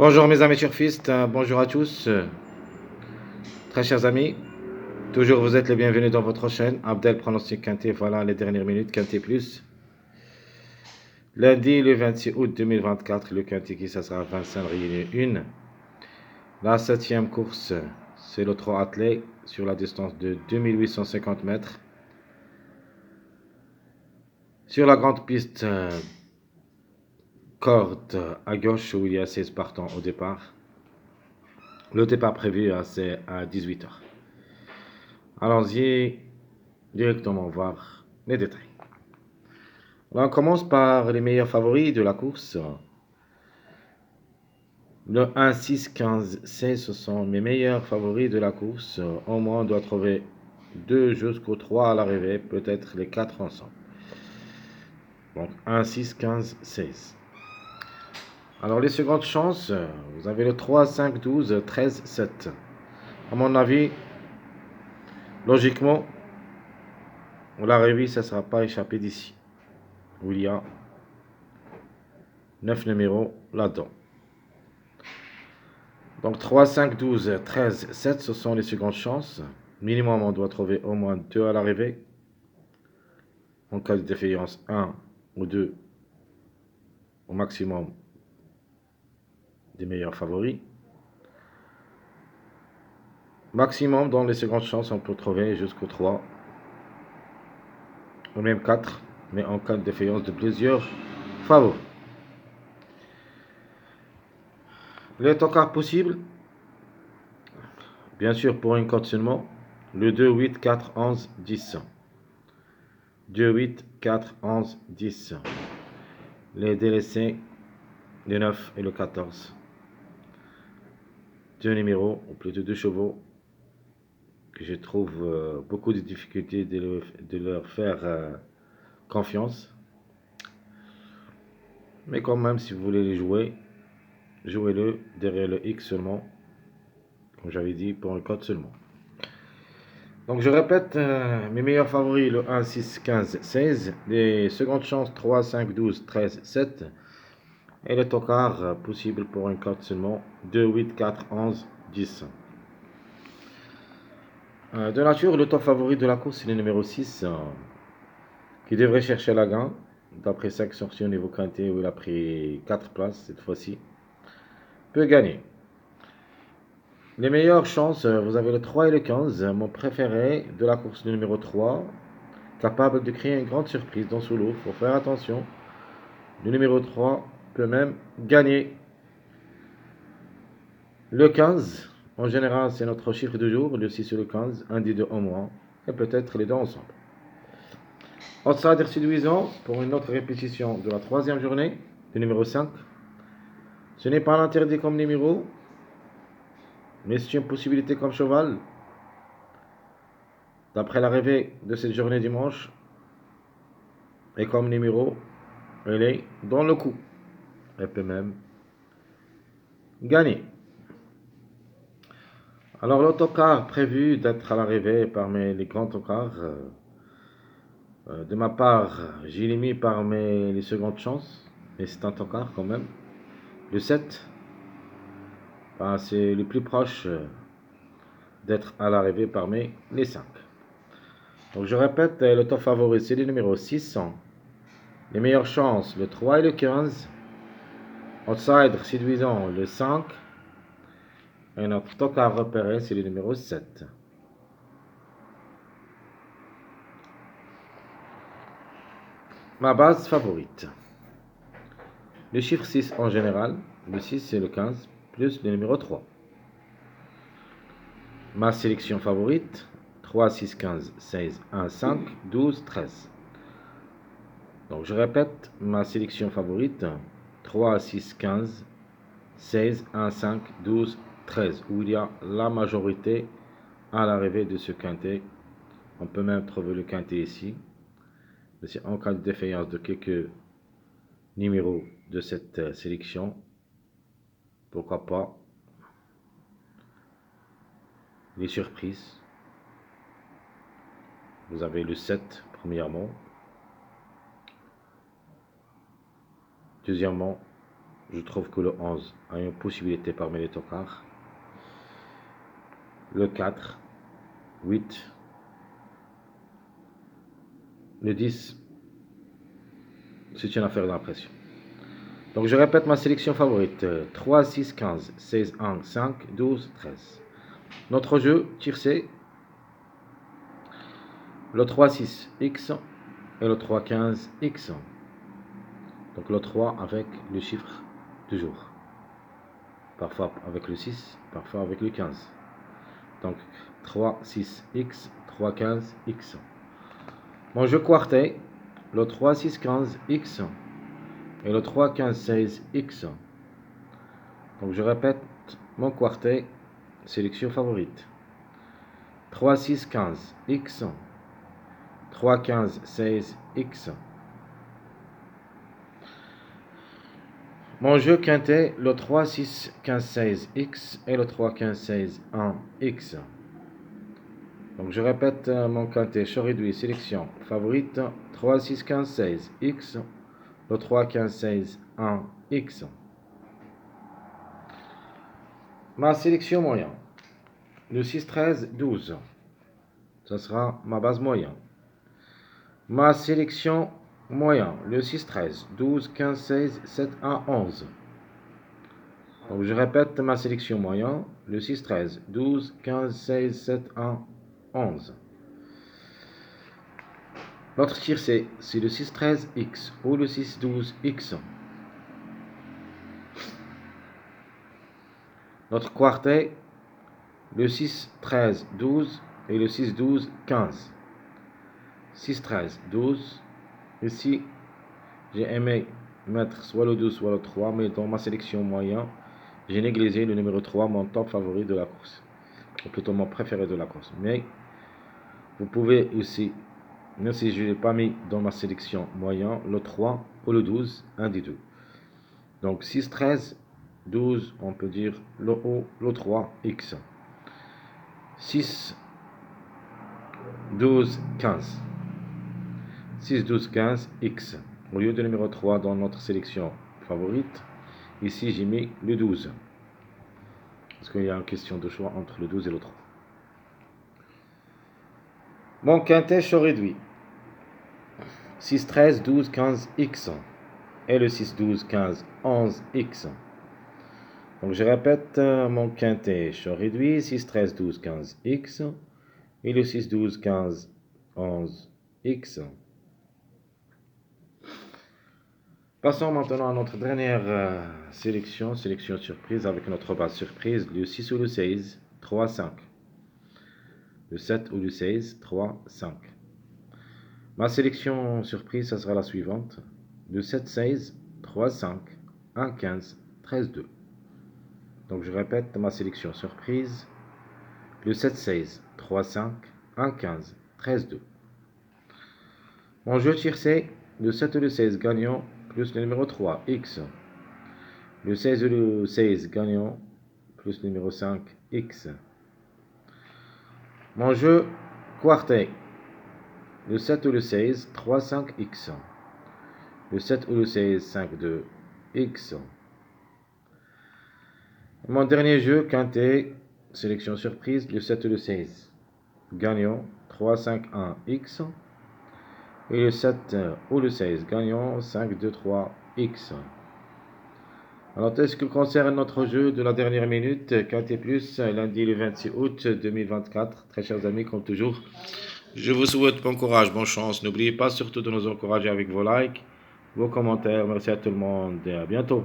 Bonjour mes amis surfistes, bonjour à tous, très chers amis. Toujours vous êtes les bienvenus dans votre chaîne. Abdel pronostic quintet, voilà les dernières minutes, quintet plus. Lundi le 26 août 2024, le quintet qui ça sera 25 réunion 1. La 7e course, c'est le 3 attelé sur la distance de 2850 mètres. Sur la grande piste corde à gauche où il y a 16 partants au départ. Le départ prévu c'est à 18h. Allons-y directement voir les détails. Alors, on commence par les meilleurs favoris de la course. Le 1, 6, 15, 16, ce sont mes meilleurs favoris de la course. Au moins, on doit trouver 2 jusqu'au 3 à l'arrivée, peut-être les 4 ensemble. Donc 1, 6, 15, 16. Alors les secondes chances, vous avez le 3, 5, 12, 13, 7. À mon avis, logiquement, l'arrivée, ça ne sera pas échappé d'ici. Où il y a 9 numéros là-dedans. Donc 3, 5, 12, 13, 7, ce sont les secondes chances. Minimum, on doit trouver au moins 2 à l'arrivée. En cas de défaillance, 1 ou 2 au maximum des meilleurs favoris. Maximum dans les secondes chances, on peut trouver jusqu'au 3 ou même 4, mais en cas de défaillance de plusieurs favoris. Les tocards possibles, bien sûr pour une cote seulement, le 2, 8, 4, 11, 10. 2, 8, 4, 11, 10. Les délaissés, le 9 et le 14. Deux numéros, ou plutôt 2 chevaux, que je trouve beaucoup de difficultés de leur faire confiance. Mais quand même, si vous voulez les jouer, jouez-le derrière le X seulement, comme j'avais dit, pour un code seulement. Donc je répète, mes meilleurs favoris, le 1, 6, 15, 16. Les secondes chances, 3, 5, 12, 13, 7. Et le tocard possible pour un code seulement, 2, 8, 4, 11, 10. De nature, le top favori de la course, c'est le numéro 6, qui devrait chercher la gagne. D'après 5 sorties au niveau quintet, où il a pris 4 places cette fois-ci, peut gagner. Les meilleures chances, vous avez le 3 et le 15, mon préféré de la course, le numéro 3, capable de créer une grande surprise dans ce lot. Il faut faire attention. Le numéro 3 peut même gagner. Le 15, en général, c'est notre chiffre du jour, le 6 et le 15, un des deux au moins, et peut-être les deux ensemble. Outsider séduisant, pour une autre répétition de la 3e journée, le numéro 5. Ce n'est pas l'interdit comme numéro, mais c'est une possibilité comme cheval. D'après l'arrivée de cette journée dimanche, et comme numéro, elle est dans le coup. Elle peut même gagner. Alors l'autocar prévu d'être à l'arrivée parmi les grands autocars, de ma part, j'ai mis parmi les secondes chances, mais c'est un autocar quand même. Le 7, c'est le plus proche d'être à l'arrivée parmi les 5. Donc je répète, le top favori c'est le numéro 600. Les meilleures chances, le 3 et le 15. Outsider séduisant, le 5. Et notre tocard repéré, c'est le numéro 7. Ma base favorite. Le chiffre 6 en général, le 6 c'est le 15, plus le numéro 3. Ma sélection favorite, 3, 6, 15, 16, 1, 5, 12, 13. Donc je répète, ma sélection favorite, 3, 6, 15, 16, 1, 5, 12, 13, où il y a la majorité à l'arrivée de ce quintet. On peut même trouver le quintet ici. Mais c'est en cas de défaillance de quelques numéros de cette sélection, pourquoi pas les surprises. Vous avez le 7 premièrement. Deuxièmement, je trouve que le 11 a une possibilité parmi les tocards. Le 4, 8, le 10, c'est une affaire d'impression. Donc je répète ma sélection favorite. 3, 6, 15, 16, 1, 5, 12, 13. Notre jeu, tiercé, le 3, 6, X et le 3, 15, X. Donc le 3 avec le chiffre du jour. Parfois avec le 6, parfois avec le 15. Donc 3, 6, X, 3, 15, X. Mon jeu quartet, le 3, 6, 15, X et le 3, 15, 16, X. Donc je répète mon quartet, sélection favorite. 3, 6, 15, X. 3, 15, 16, X. Mon jeu quintet, le 3, 6, 15, 16, X et le 3, 15, 16, 1, X. Donc je répète mon quintet, choix réduit, sélection favorite, 3, 6, 15, 16, X, le 3, 15, 16, 1, X. Ma sélection moyen, le 6, 13, 12. Ça sera ma base moyen. Ma sélection moyen, le 6, 13, 12, 15, 16, 7, 1, 11. Donc je répète ma sélection moyen, le 6, 13, 12, 15, 16, 7, 1, 11. Notre tiercé, c'est le 6, 13, X ou le 6, 12, X. Notre quartet, le 6, 13, 12 et le 6, 12, 15. 6, 13, 12. Ici, j'ai aimé mettre soit le 12, soit le 3, mais dans ma sélection moyen, j'ai négligé le numéro 3, mon top favori de la course, ou plutôt mon préféré de la course. Mais vous pouvez aussi, même si je ne l'ai pas mis dans ma sélection moyen, le 3 ou le 12, un des deux. Donc 6, 13, 12, on peut dire le haut, le 3, X. 6, 12, 15. 6, 12, 15, X. Au lieu de numéro 3 dans notre sélection favorite, ici j'ai mis le 12. Parce qu'il y a une question de choix entre le 12 et le 3. Mon quintet choix réduit. 6, 13, 12, 15, X. Et le 6, 12, 15, 11, X. Donc je répète mon quintet choix réduit. 6, 13, 12, 15, X. Et le 6, 12, 15, 11, X. Passons maintenant à notre dernière sélection surprise avec notre base surprise, le 6 ou le 16, 3, 5. Le 7 ou le 16, 3, 5. Ma sélection surprise, ça sera la suivante. Le 7, 16, 3, 5, 1, 15, 13, 2. Donc je répète ma sélection surprise. Le 7, 16, 3, 5, 1, 15, 13, 2. Mon jeu tiercé, le 7 ou le 16 gagnant, plus le numéro 3, X. Le 16 ou le 16 gagnant, plus le numéro 5, X. Mon jeu quartet, le 7 ou le 16, 3, 5, X. Le 7 ou le 16, 5, 2, X. Mon dernier jeu, quintet, sélection surprise, le 7 ou le 16. Gagnant, 3, 5, 1, X. Et le 7 ou le 16, gagnant, 5, 2, 3, X. Alors, ce qui concerne notre jeu de la dernière minute, quintet plus, lundi le 26 août 2024. Très chers amis, comme toujours, je vous souhaite bon courage, bonne chance. N'oubliez pas surtout de nous encourager avec vos likes, vos commentaires. Merci à tout le monde et à bientôt.